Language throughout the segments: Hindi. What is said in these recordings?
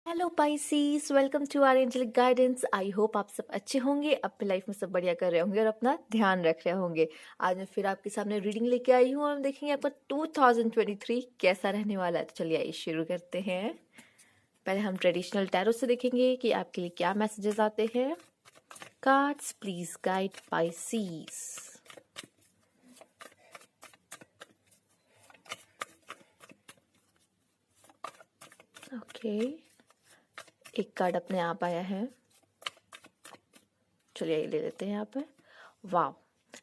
Hello Pisces, welcome to our angelic guidance. I hope आप सब अच्छे होंगे, अपने लाइफ में सब बढ़िया कर रहे होंगे और अपना ध्यान रख रहे होंगे। आज मैं फिर आपके सामने रीडिंग लेके आई हूँ और हम देखेंगे आपका 2023 कैसा रहने वाला है। तो चलिए आइए शुरू करते हैं। पहले हम ट्रेडिशनल टैरो से देखेंगे कि आपके लिए क्या मैसेजेस आते हैं। Cards please guide Pisces. Okay, एक कार्ड अपने आप आया है। चलिए ये ले लेते हैं यहाँ पर। वाह,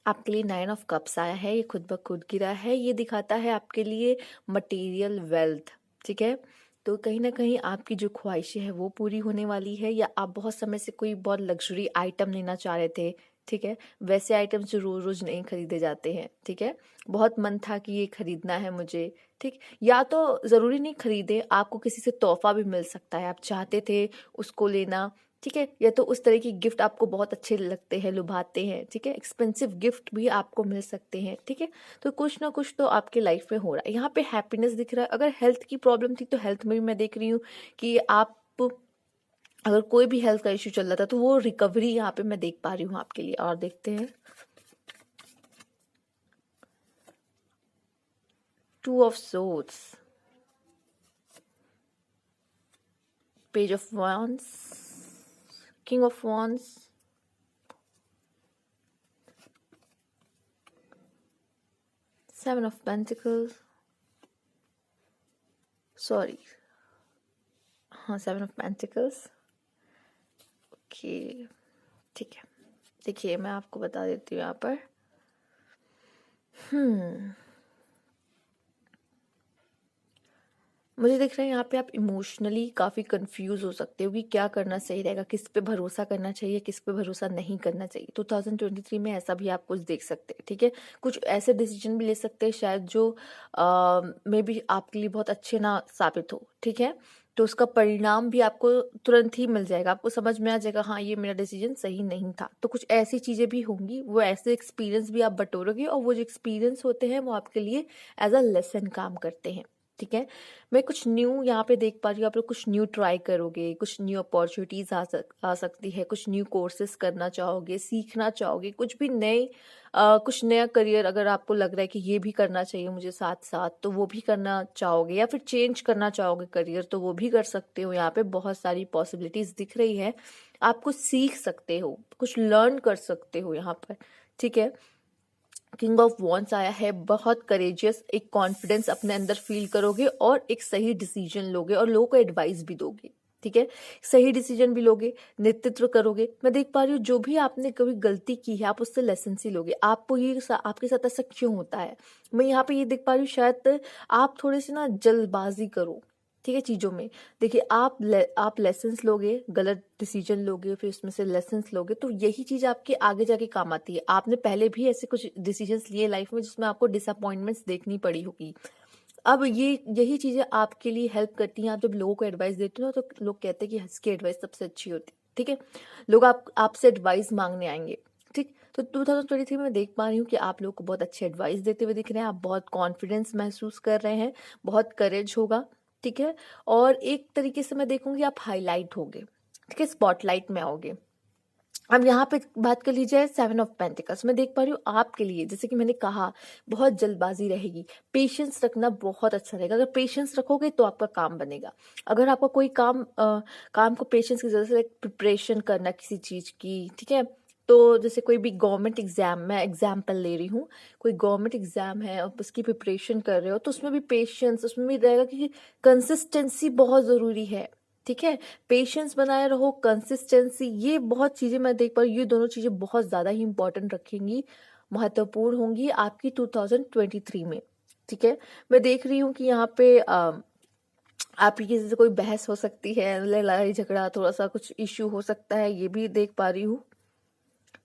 आपके लिए 9 ऑफ कप्स आया है। ये खुद ब खुद गिरा है। ये दिखाता है आपके लिए मटेरियल वेल्थ। ठीक है, तो कहीं ना कहीं आपकी जो ख्वाहिशें हैं वो पूरी होने वाली है, या आप बहुत समय से कोई बहुत लग्जरी आइटम लेना चाह रहे थे। ठीक है, वैसे आइटम्स जो रोज रोज नहीं खरीदे जाते हैं। ठीक है, बहुत मन था कि ये खरीदना है मुझे। ठीक, या तो ज़रूरी नहीं खरीदे, आपको किसी से तोहफा भी मिल सकता है, आप चाहते थे उसको लेना। ठीक है, या तो उस तरह की गिफ्ट आपको बहुत अच्छे लगते हैं, लुभाते हैं। ठीक है, एक्सपेंसिव गिफ्ट भी आपको मिल सकते हैं। ठीक है, तो कुछ ना कुछ तो आपके लाइफ में हो रहा है। यहाँ पे हैप्पीनेस दिख रहा है। अगर हेल्थ की प्रॉब्लम थी तो हेल्थ में भी मैं देख रही हूँ कि आप, अगर कोई भी हेल्थ का इश्यू चल रहा था तो वो रिकवरी यहाँ पे मैं देख पा रही हूँ आपके लिए। और देखते हैं 2 of swords, page of wands, king of wands, seven of pentacles, sorry, हाँ 7 ऑफ पेंटिकल्स। ओके, ठीक है, देखिए मैं आपको बता देती हूँ यहाँ पर। मुझे दिख रहा है यहाँ पे आप इमोशनली काफ़ी कंफ्यूज हो सकते हो कि क्या करना सही रहेगा, किस पे भरोसा करना चाहिए, किस पे भरोसा नहीं करना चाहिए। 2023 में ऐसा भी आप कुछ देख सकते हैं। ठीक है, कुछ ऐसे डिसीजन भी ले सकते हैं शायद जो मे बी आपके लिए बहुत अच्छे ना साबित हो। ठीक है, तो उसका परिणाम भी आपको तुरंत ही मिल जाएगा, आपको समझ में आ जाएगा हाँ ये मेरा डिसीजन सही नहीं था। तो कुछ ऐसी चीज़ें भी होंगी, वो ऐसे एक्सपीरियंस भी आप बटोरोगे और वो जो एक्सपीरियंस होते हैं वो आपके लिए एज अ लेसन काम करते हैं। ठीक है, मैं कुछ न्यू यहाँ पे देख पा रही हूँ। आप लोग कुछ न्यू ट्राई करोगे, कुछ न्यू अपॉर्चुनिटीज आ सकती है, कुछ न्यू कोर्सेज करना चाहोगे, सीखना चाहोगे, कुछ भी नए कुछ नया करियर अगर आपको लग रहा है कि ये भी करना चाहिए मुझे साथ साथ, तो वो भी करना चाहोगे, या फिर चेंज करना चाहोगे करियर, तो वो भी कर सकते हो। यहाँ पे बहुत सारी पॉसिबिलिटीज दिख रही है। आप कुछ सीख सकते हो, कुछ लर्न कर सकते हो यहाँ पर। ठीक है, किंग ऑफ वॉन्ड्स आया है। बहुत करेजियस, एक कॉन्फिडेंस अपने अंदर फील करोगे और एक सही डिसीजन लोगे और लोगों को एडवाइस भी दोगे। ठीक है, सही डिसीजन भी लोगे, नेतृत्व करोगे। मैं देख पा रही हूँ जो भी आपने कभी गलती की है आप उससे लेसन ही लोगे। आपको ये आपके साथ ऐसा क्यों होता है, मैं यहाँ पे ये देख पा रही हूँ शायद आप थोड़े से ना जल्दबाजी करो। ठीक है, चीज़ों में देखिए आप लेसन्स लोगे, गलत डिसीजन लोगे, फिर उसमें से लेसन्स लोगे, तो यही चीज़ आपके आगे जाके काम आती है। आपने पहले भी ऐसे कुछ डिसीजंस लिए लाइफ में जिसमें आपको डिसअपॉइंटमेंट्स देखनी पड़ी होगी। अब ये यही चीज़ें आपके लिए हेल्प करती हैं। आप जब लोगों को एडवाइस देते हो ना तो लोग कहते हैं कि इसकी एडवाइस सबसे अच्छी होती है। ठीक है, लोग आपसे एडवाइस मांगने आएंगे। ठीक, तो 2023 में मैं देख पा रही हूँ कि आप लोगों को बहुत अच्छी एडवाइस देते हुए दिख रहे हैं। आप बहुत कॉन्फिडेंस महसूस कर रहे हैं, बहुत करेज होगा। ठीक है, और एक तरीके से मैं देखूंगी आप हाईलाइट होगे। ठीक है, स्पॉटलाइट में आओगे। अब यहाँ पे बात कर लीजिए 7 ऑफ पेंटिकल्स। मैं देख पा रही हूँ आपके लिए, जैसे कि मैंने कहा, बहुत जल्दबाजी रहेगी। पेशेंस रखना बहुत अच्छा रहेगा। अगर पेशेंस रखोगे तो आपका काम बनेगा। अगर आपका कोई काम को पेशेंस की जरूरत है, प्रिपरेशन करना किसी चीज़ की। ठीक है, तो जैसे कोई भी गवर्नमेंट एग्जाम, मैं एग्जाम्पल ले रही हूँ, कोई गवर्नमेंट एग्जाम है और उसकी प्रिपरेशन कर रहे हो तो उसमें भी पेशेंस, उसमें भी रहेगा कि कंसिस्टेंसी बहुत ज़रूरी है। ठीक है, पेशेंस बनाए रहो, कंसिस्टेंसी, ये बहुत चीज़ें मैं देख पा रही हूँ। ये दोनों चीज़ें बहुत ज़्यादा ही इंपॉर्टेंट रखेंगी, महत्वपूर्ण होंगी आपकी 2023 में। ठीक है, मैं देख रही हूँ कि यहाँ पे आपकी किसी से कोई बहस हो सकती है, लड़ाई झगड़ा, थोड़ा सा कुछ इश्यू हो सकता है, ये भी देख पा रही हूँ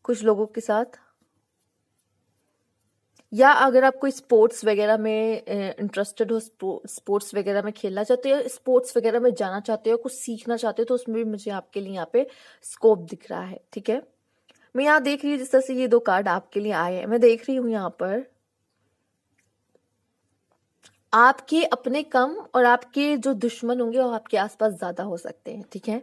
कुछ लोगों के साथ। या अगर आप कोई स्पोर्ट्स वगैरह में इंटरेस्टेड हो, स्पोर्ट्स वगैरह में खेलना चाहते हो, स्पोर्ट्स वगैरह में जाना चाहते हो, कुछ सीखना चाहते हो, तो उसमें भी मुझे आपके लिए यहाँ पे स्कोप दिख रहा है। ठीक है, मैं यहाँ देख रही हूँ जिस तरह से ये दो कार्ड आपके लिए आए हैं, मैं देख रही हूँ यहाँ पर आपके अपने कम और आपके जो दुश्मन होंगे वो आपके आसपास ज्यादा हो सकते हैं, ठीक है।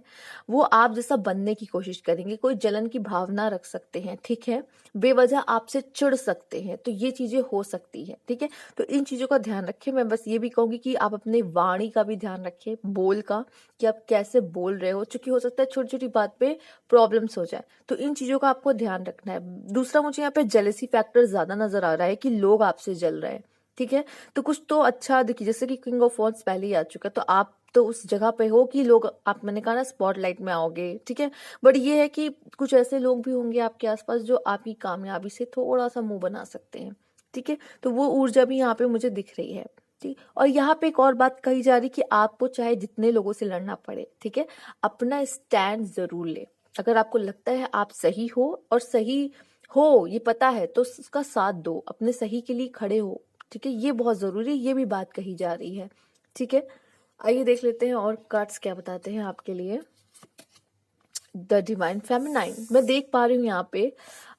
वो आप जैसा बनने की कोशिश करेंगे, कोई जलन की भावना रख सकते हैं, ठीक है। बेवजह आपसे चिढ़ सकते हैं, तो ये चीजें हो सकती है, ठीक है। तो इन चीजों का ध्यान रखें। मैं बस ये भी कहूंगी कि आप अपने वाणी का भी ध्यान रखें, बोल का, कि आप कैसे बोल रहे हो, क्योंकि हो सकता है छोटी छोटी बात पे प्रॉब्लम्स हो जाए। तो इन चीजों का आपको ध्यान रखना है। दूसरा, मुझे यहाँ पे जेलेसी फैक्टर ज्यादा नजर आ रहा है कि लोग आपसे जल रहे हैं, ठीक है। तो कुछ तो अच्छा देखिए, जैसे कि किंग ऑफ वॉन्ड्स पहले ही आ चुका है, तो आप तो उस जगह पे हो कि लोग, आप, मैंने कहा ना, स्पॉटलाइट में आओगे, ठीक है। बट ये है कि कुछ ऐसे लोग भी होंगे आपके आसपास जो आपकी कामयाबी से थोड़ा सा मुंह बना सकते हैं, ठीक है। तो वो ऊर्जा भी यहाँ पे मुझे दिख रही है, ठीक। और यहाँ पे एक और बात कही जा रही कि आपको चाहे जितने लोगों से लड़ना पड़े, ठीक है, अपना स्टैंड जरूर ले। अगर आपको लगता है आप सही हो और सही हो ये पता है, तो उसका साथ दो, अपने सही के लिए खड़े हो, ठीक है। ये बहुत जरूरी है, ये भी बात कही जा रही है, ठीक है। आइए देख लेते हैं और कार्ड्स क्या बताते हैं आपके लिए। द डिवाइन फेमिनाइन, मैं देख पा रही हूँ यहाँ पे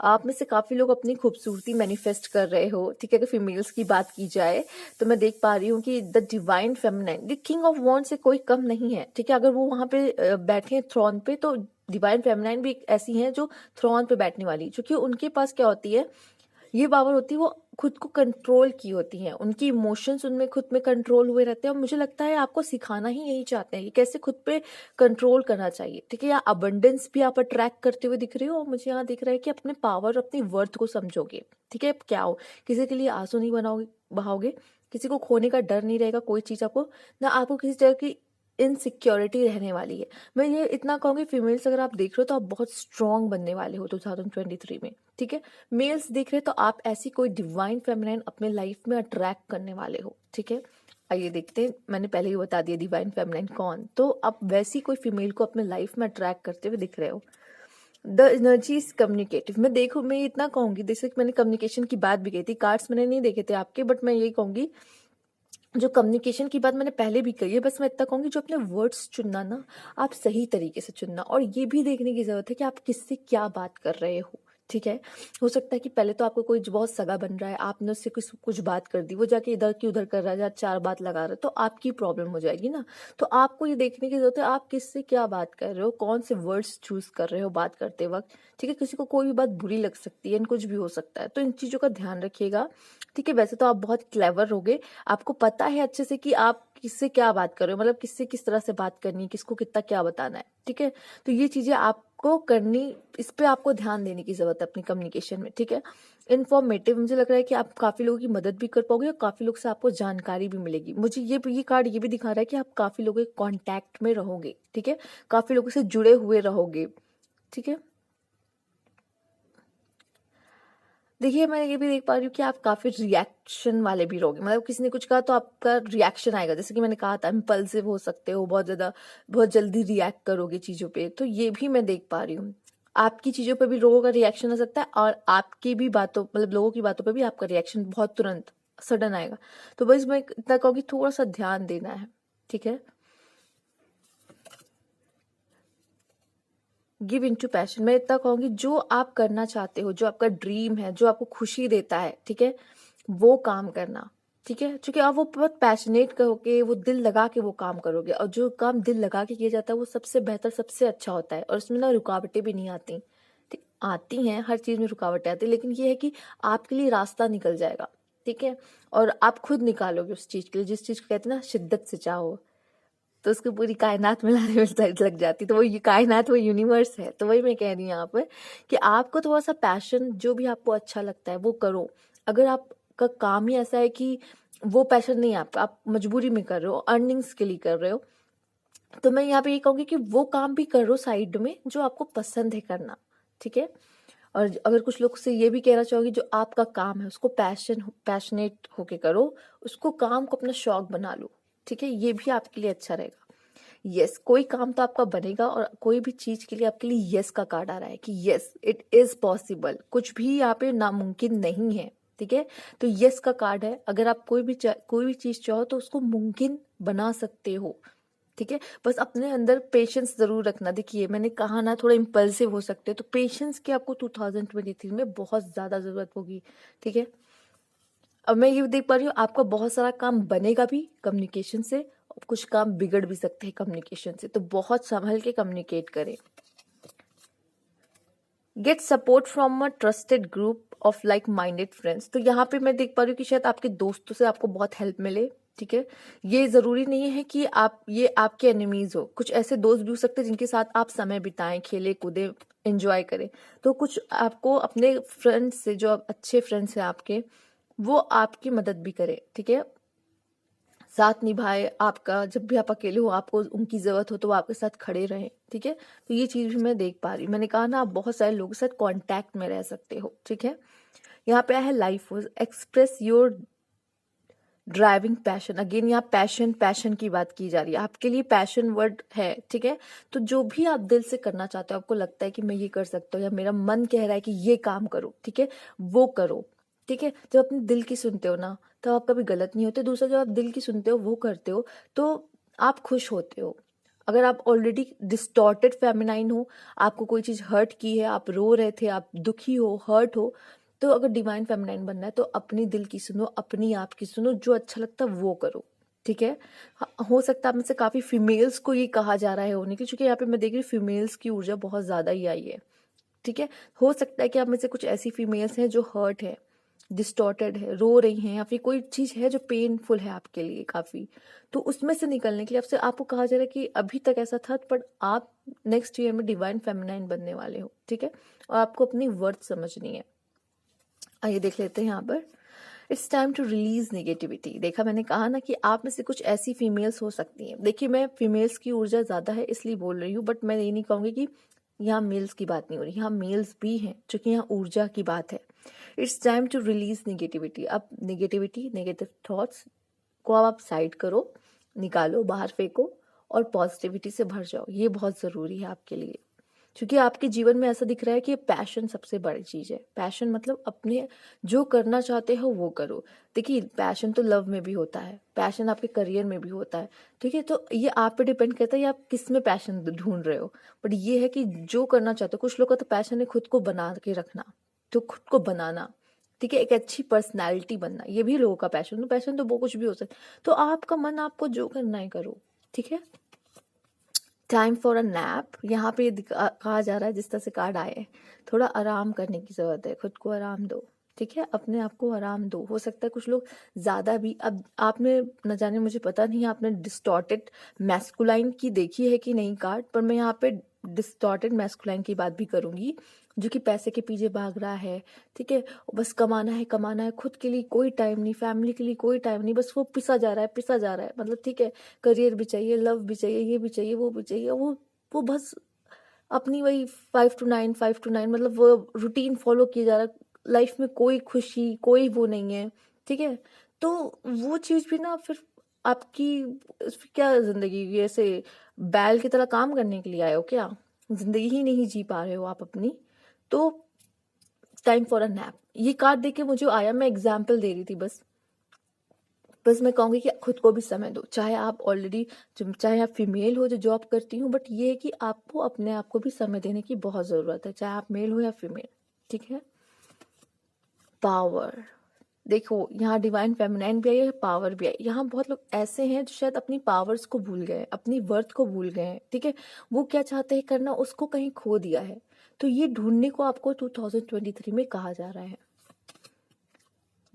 आप में से काफी लोग अपनी खूबसूरती मैनिफेस्ट कर रहे हो, ठीक है। अगर फीमेल्स की बात की जाए तो मैं देख पा रही हूँ कि the divine feminine, the king of wand से कोई कम नहीं है, ठीक है। अगर वो वहां पे बैठे हैं थ्रोन पे, तो डिवाइन फेमिनाइन भी एक ऐसी हैं जो थ्रोन पे बैठने वाली, क्योंकि उनके पास क्या होती है, ये पावर होती है, वो खुद को कंट्रोल की होती हैं, उनकी इमोशंस उनमें खुद में कंट्रोल हुए रहते हैं। और मुझे लगता है आपको सिखाना ही यही चाहते हैं कि कैसे खुद पे कंट्रोल करना चाहिए, ठीक है। यहाँ अबंडेंस भी आप अट्रैक्ट करते हुए दिख रहे हो, और मुझे यहाँ दिख रहा है कि अपने पावर, अपनी वर्थ को समझोगे, ठीक है। क्या हो, किसी के लिए आंसू नहीं बनाओगे, बहाओगे, किसी को खोने का डर नहीं रहेगा, कोई चीज आपको ना, आपको किसी तरह की इनसिक्योरिटी रहने वाली है। मैं ये इतना कहूंगी, फीमेल्स अगर आप देख रहे हो तो आप बहुत स्ट्रांग बनने वाले हो 2023 में, ठीक है। मेल्स देख रहे हो तो आप ऐसी कोई डिवाइन फेमिनाइन अपने लाइफ में अट्रैक्ट करने वाले हो, ठीक है। आइए देखते हैं, मैंने पहले ही बता दिया डिवाइन फेमिनाइन कौन, तो आप वैसी कोई फीमेल को अपने लाइफ में अट्रैक्ट करते हुए दिख रहे हो। द एनर्जी इज कम्युनिकेटिव, मैं देखो, मैं इतना कहूंगी, जैसे कि मैंने कम्युनिकेशन की बात भी कही थी, कार्ड्स मैंने नहीं देखे थे आपके, बट मैं यही कहूंगी, जो कम्युनिकेशन की बात मैंने पहले भी कही है, बस मैं इतना कहूंगी, जो अपने वर्ड्स चुनना ना, आप सही तरीके से चुनना, और ये भी देखने की जरूरत है कि आप किससे क्या बात कर रहे हो, ठीक है। हो सकता है कि पहले तो आपको कोई बहुत सगा बन रहा है, आपने उससे कुछ कुछ बात कर दी, वो जाके इधर की उधर कर रहा है, चार बात लगा रहा है, तो आपकी प्रॉब्लम हो जाएगी ना। तो आपको ये देखने की जरूरत है आप किससे क्या बात कर रहे हो, कौन से वर्ड्स चूज कर रहे हो बात करते वक्त, ठीक है। किसी को कोई भी बात बुरी लग सकती है, कुछ भी हो सकता है, तो इन चीजों का ध्यान रखिएगा, ठीक है। वैसे तो आप बहुत क्लेवर होगे, आपको पता है अच्छे से कि आप किससे क्या बात कर रहे हो, मतलब किससे किस तरह से बात करनी है, किसको कितना क्या बताना है, ठीक है। तो ये चीजें आपको करनी, इस पे आपको ध्यान देने की जरूरत है अपनी कम्युनिकेशन में, ठीक है। इन्फॉर्मेटिव, मुझे लग रहा है कि आप काफी लोगों की मदद भी कर पाओगे और काफी लोग से आपको जानकारी भी मिलेगी। मुझे ये कार्ड ये भी दिखा रहा है कि आप काफी लोगों के कांटेक्ट में रहोगे, ठीक है, काफी लोगों से जुड़े हुए रहोगे, ठीक है। देखिए, मैं ये भी देख पा रही हूँ कि आप काफी रिएक्शन वाले भी रहोगे, मतलब किसी ने कुछ कहा तो आपका रिएक्शन आएगा, जैसे कि मैंने कहा था इम्पल्सिव हो सकते हो, बहुत ज्यादा, बहुत जल्दी रिएक्ट करोगे चीजों पे, तो ये भी मैं देख पा रही हूँ। आपकी चीजों पे भी लोगों का रिएक्शन आ सकता है, और आपकी भी बातों, मतलब लोगों की बातों पे भी आपका रिएक्शन बहुत तुरंत सडन आएगा। तो बस मैं इतना कहूँगी, थोड़ा सा ध्यान देना है, ठीक है। गिव इन टू पैशन, मैं इतना कहूंगी, जो आप करना चाहते हो, जो आपका ड्रीम है, जो आपको खुशी देता है, ठीक है, वो काम करना, ठीक है। क्योंकि आप वो बहुत पैशनेट करोगे, वो दिल लगा के वो काम करोगे, और जो काम दिल लगा के किया जाता है वो सबसे बेहतर, सबसे अच्छा होता है, और उसमें ना रुकावटें भी नहीं आती, ठीक, आती हैं, हर चीज में रुकावटें आती है, लेकिन ये है कि आपके लिए रास्ता निकल जाएगा, ठीक है। और आप खुद निकालोगे उस चीज के लिए, जिस चीज को कहते हैं ना, शिद्दत से चाहो तो उसको पूरी कायनात मिलाने में लग जाती, तो वो ये कायनात, वो यूनिवर्स है। तो वही मैं कह रही हूँ यहाँ पर कि आपको थोड़ा सा पैशन, जो भी आपको अच्छा लगता है वो करो। अगर आपका काम ही ऐसा है कि वो पैशन नहीं है आपका, आप मजबूरी में कर रहे हो, अर्निंग्स के लिए कर रहे हो, तो मैं यहाँ पे ये कहूंगी कि वो काम भी करो साइड में जो आपको पसंद है करना, ठीक है। और अगर कुछ लोग से ये भी कहना चाहूंगी, जो आपका काम है उसको पैशनेट होके करो, उसको काम को अपना शौक बना लो, ठीक है। ये भी आपके लिए अच्छा रहेगा। यस, कोई काम तो आपका बनेगा, और कोई भी चीज के लिए आपके लिए यस का कार्ड आ रहा है कि यस इट इज पॉसिबल, कुछ भी यहाँ पे नामुमकिन नहीं है, ठीक है। तो यस का कार्ड है, अगर आप कोई भी चीज चाहो तो उसको मुमकिन बना सकते हो, ठीक है। बस अपने अंदर पेशेंस जरूर रखना। देखिए, मैंने कहा ना, थोड़ा इम्पल्सिव हो सकते हैं, तो पेशेंस की आपको 2023 में बहुत ज्यादा जरूरत होगी, ठीक है। अब मैं ये भी देख पा रही हूँ आपका बहुत सारा काम बनेगा भी कम्युनिकेशन से, और कुछ काम बिगड़ भी सकते हैं कम्युनिकेशन से, तो बहुत संभल के कम्युनिकेट करें। Get support from a trusted group of like minded friends, तो यहाँ पे मैं देख पा रही हूँ कि शायद आपके दोस्तों से आपको बहुत हेल्प मिले, ठीक है। ये जरूरी नहीं है कि आप ये आपके एनिमीज हो, कुछ ऐसे दोस्त भी हो सकते हैं जिनके साथ आप समय बिताएं, खेले कूदे, एंजॉय करें। तो कुछ आपको अपने फ्रेंड्स से, जो अच्छे फ्रेंड्स हैं आपके, वो आपकी मदद भी करें, ठीक है, साथ निभाए आपका। जब भी आप अकेले हो, आपको उनकी जरूरत हो, तो वो आपके साथ खड़े रहें, ठीक है। तो ये चीज भी मैं देख पा रही हूँ। मैंने कहा ना, आप बहुत सारे लोगों के साथ कांटेक्ट में रह सकते हो, ठीक है। यहाँ पे है life express your driving passion. Again यहाँ पैशन, पैशन की बात की जा रही है, आपके लिए पैशन वर्ड है, ठीक है। तो जो भी आप दिल से करना चाहते हो, आपको लगता है कि मैं ये कर सकता हूँ, या मेरा मन कह रहा है कि ये काम करो, ठीक है, वो करो, ठीक है। जब अपने दिल की सुनते हो ना, तो आप कभी गलत नहीं होते। दूसरा, जब आप दिल की सुनते हो, वो करते हो, तो आप खुश होते हो। अगर आप ऑलरेडी डिस्टॉर्टेड फेमिनाइन हो, आपको कोई चीज हर्ट की है, आप रो रहे थे, आप दुखी हो, हर्ट हो, तो अगर डिवाइन फेमिनाइन बनना है, तो अपनी दिल की सुनो, अपनी आप की सुनो, जो अच्छा लगता है वो करो, ठीक है। हो सकता है आप में से काफी फीमेल्स को ये कहा जा रहा है होने की, क्योंकि यहाँ पे मैं देख रही हूँ फीमेल्स की ऊर्जा बहुत ज्यादा ही आई है, ठीक है। हो सकता है कि आप में से कुछ ऐसी फीमेल्स हैं जो हर्ट है, डिस्टॉर्टेड है, रो रही हैं, या फिर कोई चीज है जो पेनफुल है आपके लिए काफी, तो उसमें से निकलने के लिए आपसे, आपको कहा जा रहा है कि अभी तक ऐसा था, पर आप नेक्स्ट ईयर में डिवाइन फेमिनाइन बनने वाले हो, ठीक है। और आपको अपनी वर्थ समझनी है। आइए देख लेते हैं यहाँ पर। It's time to release negativity. देखा, मैंने कहा ना कि आप में से कुछ ऐसी फीमेल्स हो सकती हैं। देखिए, मैं फीमेल्स की ऊर्जा ज्यादा है इसलिए बोल रही हूँ, बट मैं ये नहीं कहूंगी कि यहाँ मेल्स की बात नहीं हो रही, यहाँ मेल्स भी हैं, क्योंकि यहाँ ऊर्जा की बात है। It's time to release negativity. अब नेगेटिविटी, नेगेटिव थॉट्स को अब आप साइड करो, निकालो, बाहर फेंको, और पॉजिटिविटी से भर जाओ। ये बहुत जरूरी है आपके लिए, क्योंकि आपके जीवन में ऐसा दिख रहा है कि पैशन सबसे बड़ी चीज है। पैशन मतलब अपने जो करना चाहते हो वो करो। देखिए, पैशन तो लव में भी होता है, पैशन आपके करियर में भी होता है, ठीक है। तो ये आप पे डिपेंड करता है आप किस में पैशन ढूंढ रहे हो। बट ये है कि जो करना चाहते हो, कुछ लोग का तो पैशन है खुद को बना के रखना, तो खुद को बनाना, ठीक है, एक अच्छी पर्सनैलिटी बनना, ये भी लोगों का पैशन। तो पैशन तो वो कुछ भी हो सकता है। तो आपका मन, आपको जो करना है करो, ठीक है। Time for a nap. यहाँ पे कहा जा रहा है, जिस तरह से कार्ड आए हैं, थोड़ा आराम करने की जरूरत है, खुद को आराम दो, ठीक है, अपने आप को आराम दो। हो सकता है कुछ लोग ज्यादा भी, अब आपने न जाने, मुझे पता नहीं आपने डिस्टॉर्टेड मैस्कुलाइन की देखी है कि नहीं कार्ड, पर मैं यहाँ पे डिस्टॉर्टेड मैस्कुलाइन की बात भी करूंगी, जो कि पैसे के पीछे भाग रहा है, ठीक है। बस कमाना है, कमाना है, खुद के लिए कोई टाइम नहीं, फैमिली के लिए कोई टाइम नहीं, बस वो पिसा जा रहा है, पिसा जा रहा है, मतलब ठीक है, करियर भी चाहिए, लव भी चाहिए, ये भी चाहिए, वो भी चाहिए, वो बस अपनी वही 5 to 9, 5 to 9, मतलब वो रूटीन फॉलो किया जा रहा है। लाइफ में कोई खुशी, कोई वो नहीं है, ठीक है। तो वो चीज भी ना फिर आपकी, फिर क्या जिंदगी ये ऐसे बैल की तरह काम करने के लिए आए हो क्या? जिंदगी ही नहीं जी पा रहे हो आप अपनी। तो टाइम फॉर अ नैप, ये कार्ड देके मुझे आया, मैं एग्जाम्पल दे रही थी बस। बस मैं कहूंगी कि खुद को भी समय दो, चाहे आप ऑलरेडी, चाहे आप फीमेल हो जो जॉब करती हूँ, बट ये है कि आपको अपने आप को भी समय देने की बहुत जरूरत है, चाहे आप मेल हो या फीमेल, ठीक है। पावर। देखो, यहाँ डिवाइन फेमिनाइन भी आई है, पावर भी आई। यहाँ बहुत लोग ऐसे हैं जो शायद अपनी पावर्स को भूल गए, अपनी वर्थ को भूल गए हैं, ठीक है। वो क्या चाहते हैं करना, उसको कहीं खो दिया है। तो ये ढूंढने को आपको 2023 में कहा जा रहा है।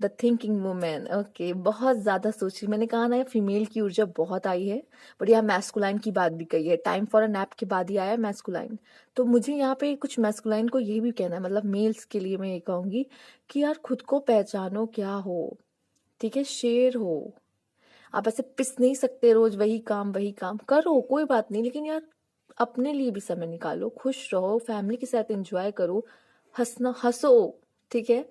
द थिंकिंग वुमेन, ओके, बहुत ज्यादा सोच रही। मैंने कहा ना, फीमेल की ऊर्जा बहुत आई है, बट यहाँ मैस्कुलाइन की बात भी कही है। टाइम फॉर अ नैप के बाद ही आया मैस्कुलाइन। तो मुझे यहाँ पे कुछ मैस्कुलाइन को यही भी कहना है, मतलब मेल्स के लिए मैं ये कहूंगी कि यार खुद को पहचानो, क्या हो, ठीक है, शेर हो। आप ऐसे पिस नहीं सकते, रोज वही काम वही काम करो, कोई बात नहीं, लेकिन यार अपने लिए भी समय निकालो, खुश रहो, फैमिली के साथ एंजॉय करो, हंसना, हंसो, ठीक है।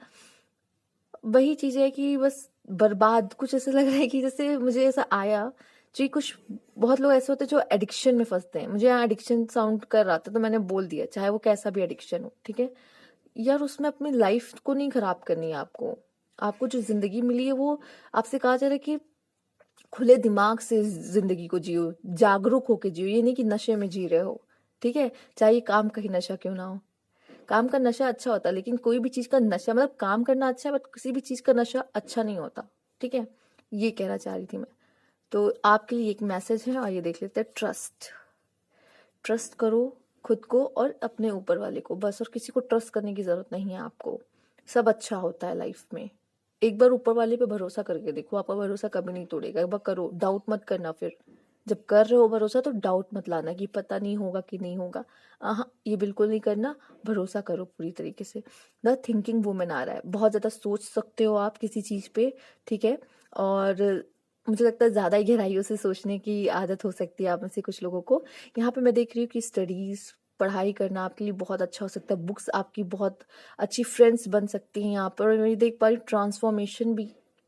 वही चीज है कि बस बर्बाद, कुछ ऐसा लग रहा है कि जैसे मुझे ऐसा आया जी। कुछ बहुत लोग ऐसे होते हैं जो एडिक्शन में फंसते हैं। मुझे यहाँ एडिक्शन साउंड कर रहा था, तो मैंने बोल दिया, चाहे वो कैसा भी एडिक्शन हो, ठीक है। यार उसमें अपनी लाइफ को नहीं खराब करनी है आपको। आपको जो जिंदगी मिली है, वो आपसे कहा जा रहा है कि खुले दिमाग से जिंदगी को जियो, जागरूक होके जियो, ये नहीं कि नशे में जी रहे हो, ठीक है, चाहे काम का ही नशा क्यों ना हो। काम का नशा अच्छा होता है, लेकिन कोई भी चीज का नशा, मतलब काम करना अच्छा है बट किसी भी चीज का नशा अच्छा नहीं होता, ठीक है। ये कहना चाह रही थी मैं। तो आपके लिए एक मैसेज है, और ये देख लेते हैं। ट्रस्ट करो खुद को और अपने ऊपर वाले को बस, और किसी को ट्रस्ट करने की जरूरत नहीं है आपको। सब अच्छा होता है लाइफ में। एक बार ऊपर वाले पे भरोसा करके देखो, आपका भरोसा कभी नहीं तोड़ेगा। एक बार करो, डाउट मत करना। फिर जब कर रहे हो भरोसा तो डाउट मत लाना कि पता नहीं होगा कि नहीं होगा। हाँ, ये बिल्कुल नहीं करना। भरोसा करो पूरी तरीके से। द थिंकिंग वुमेन आ रहा है, बहुत ज्यादा सोच सकते हो आप किसी चीज पे, ठीक है। और मुझे लगता है ज्यादा ही गहराइयों से सोचने की आदत हो सकती है आप में से कुछ लोगों को। यहाँ पे मैं देख रही हूँ कि स्टडीज, पढ़ाई करना आपके लिए बहुत अच्छा हो सकता है। बुक्स आपकी बहुत अच्छी फ्रेंड्स बन सकती हैं यहाँ पर। और मैं देख पा रही हूँ ट्रांसफॉर्मेशन भी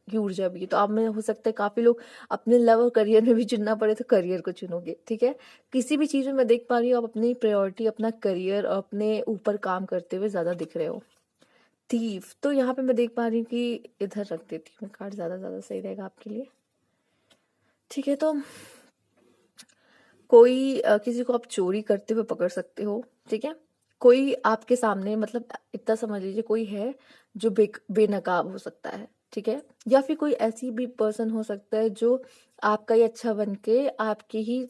की ऊर्जा भी है। तो आप में हो सकता है काफी लोग अपने लव और करियर में भी चुनना पड़े तो करियर को चुनोगे, ठीक है। किसी भी चीज में मैं देख पा रही हूँ आप अपनी प्रायोरिटी अपना करियर और अपने ऊपर काम करते हुए ज्यादा दिख रहे हो। थीफ, तो यहाँ पे मैं देख पा रही हूँ कि इधर रख देती हूँ कार्ड, ज्यादा सही रहेगा आपके लिए, ठीक है। तो कोई किसी को आप चोरी करते हुए पकड़ सकते हो, ठीक है। कोई आपके सामने, मतलब इतना समझ लीजिए, कोई है जो बेनकाब हो सकता है, ठीक है। या फिर कोई ऐसी भी पर्सन हो सकता है जो आपका ही अच्छा बन के आपके ही,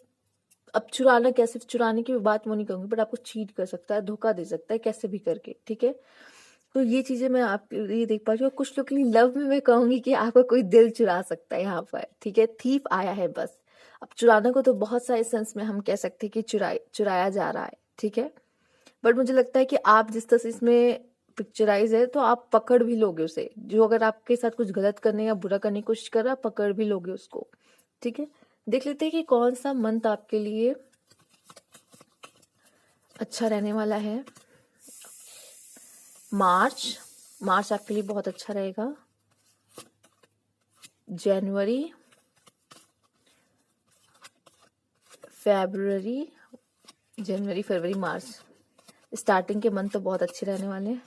अब चुराना, कैसे चुराने की बात वो नहीं कहूंगी, बट आपको चीट कर सकता है, धोखा दे सकता है कैसे भी करके, ठीक है। तो ये चीजें मैं आप ये देख पा रही हूँ। कुछ लोग के लिए लव में मैं कहूंगी कि आपका कोई दिल चुरा सकता है यहाँ पर, ठीक है। थीफ आया है बस। अब चुराने को तो बहुत सारे सेंस में हम कह सकते हैं कि चुराया जा रहा है, ठीक है। बट मुझे लगता है कि आप जिस तरह से इसमें पिक्चराइज है तो आप पकड़ भी लोगे उसे, जो अगर आपके साथ कुछ गलत करने या बुरा करने की कोशिश कर रहा है, पकड़ भी लोगे उसको, ठीक है। देख लेते हैं कि कौन सा मंथ आपके लिए अच्छा रहने वाला है। मार्च आपके लिए बहुत अच्छा रहेगा। जनवरी, फरवरी, मार्च, स्टार्टिंग के मंथ तो बहुत अच्छे रहने वाले हैं।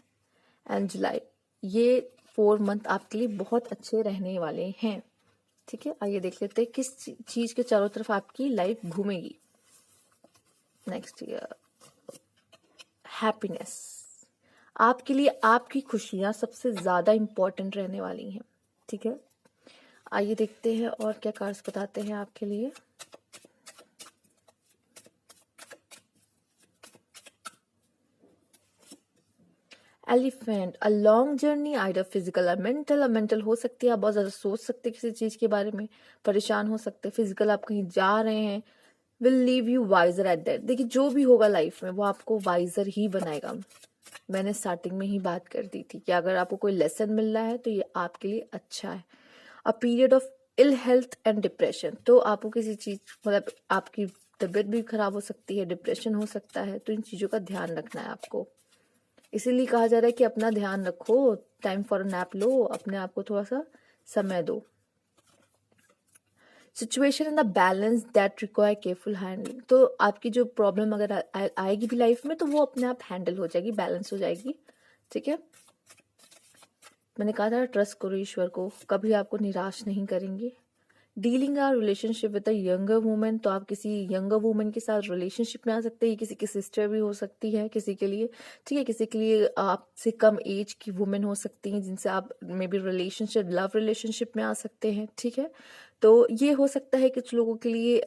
एंड जुलाई, ये 4 मंथ आपके लिए बहुत अच्छे रहने वाले हैं, ठीक है। आइए देख लेते हैं किस चीज के चारों तरफ आपकी लाइफ घूमेगी नेक्स्ट ईयर। हैप्पीनेस, आपके लिए आपकी खुशियां सबसे ज्यादा इंपॉर्टेंट रहने वाली हैं, ठीक है। आइए देखते हैं और क्या कार्ड्स बताते हैं आपके लिए। Elephant, a long journey, either physical और मेंटल हो सकती है। आप बहुत ज्यादा सोच सकते हैं किसी चीज के बारे में, परेशान हो सकते हैं। फिजिकल, आप कहीं जा रहे हैं, will leave you wiser at that. देखिए, जो भी होगा लाइफ में वो आपको वाइजर ही बनाएगा। मैंने स्टार्टिंग में ही बात कर दी थी कि अगर आपको कोई लेसन मिल रहा है तो ये आपके लिए अच्छा है। A period of ill health and depression, तो आपको किसी चीज, मतलब आपकी तबीयत भी खराब हो सकती है, डिप्रेशन हो सकता है, तो इन चीजों का ध्यान रखना है आपको। इसीलिए कहा जा रहा है कि अपना ध्यान रखो, टाइम फॉर नैप लो, अपने आप को थोड़ा सा समय दो। Situation in the balance that require careful handling, तो आपकी जो प्रॉब्लम अगर आएगी भी लाइफ में तो वो अपने आप हैंडल हो जाएगी, बैलेंस हो जाएगी, ठीक है। मैंने कहा था ट्रस्ट करो ईश्वर को, कभी आपको निराश नहीं करेंगे। Dealing or relationship with a younger women, तो आप किसी यंगर वुमेन के साथ रिलेशनशिप में आ सकते हैं। किसी की सिस्टर भी हो सकती है किसी के लिए, ठीक है। किसी के लिए आपसे कम एज की वुमेन हो सकती हैं जिनसे आप may be relationship, love relationship में आ सकते हैं, ठीक है। तो ये हो सकता है कुछ लोगों के लिए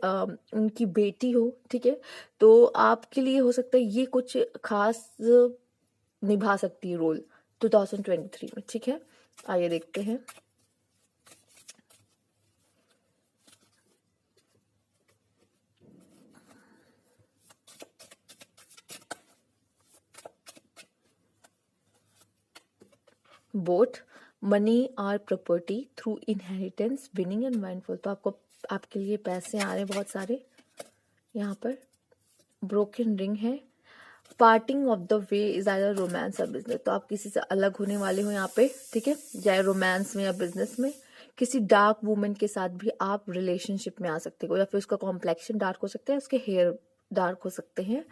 उनकी बेटी हो, ठीक है। तो आपके लिए हो सकता है ये कुछ खास निभा सकती है रोल 2023 में, ठीक है। आइए देखते हैं। बोथ मनी और property through inheritance, winning and mindful, तो आपको आपके लिए पैसे आ रहे हैं बहुत सारे। यहाँ पर ब्रोकन रिंग है। Parting of the way is either romance और बिजनेस, तो आप किसी से अलग होने वाले हो यहाँ पे, ठीक है। चाहे रोमांस में या बिजनेस में। किसी डार्क वुमेन के साथ भी आप रिलेशनशिप में आ सकते हो, या फिर उसका कॉम्प्लेक्शन डार्क हो सकता है, उसके हेयर डार्क हो सकते हैं,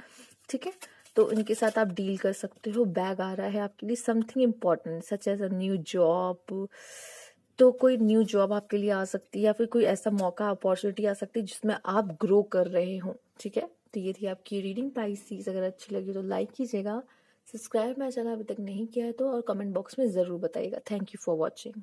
ठीक है। तो इनके साथ आप डील कर सकते हो। बैग आ रहा है आपके लिए, something important such as a new job, तो कोई न्यू जॉब आपके लिए आ सकती है, या फिर कोई ऐसा मौका, अपॉर्चुनिटी आ सकती है जिसमें आप ग्रो कर रहे हो, ठीक है। तो ये थी आपकी रीडिंग पाइसेस। अगर अच्छी लगी तो लाइक कीजिएगा, सब्सक्राइब मेरा चैनल अभी तक नहीं किया है तो, और कमेंट बॉक्स में ज़रूर बताइएगा। Thank you for watching.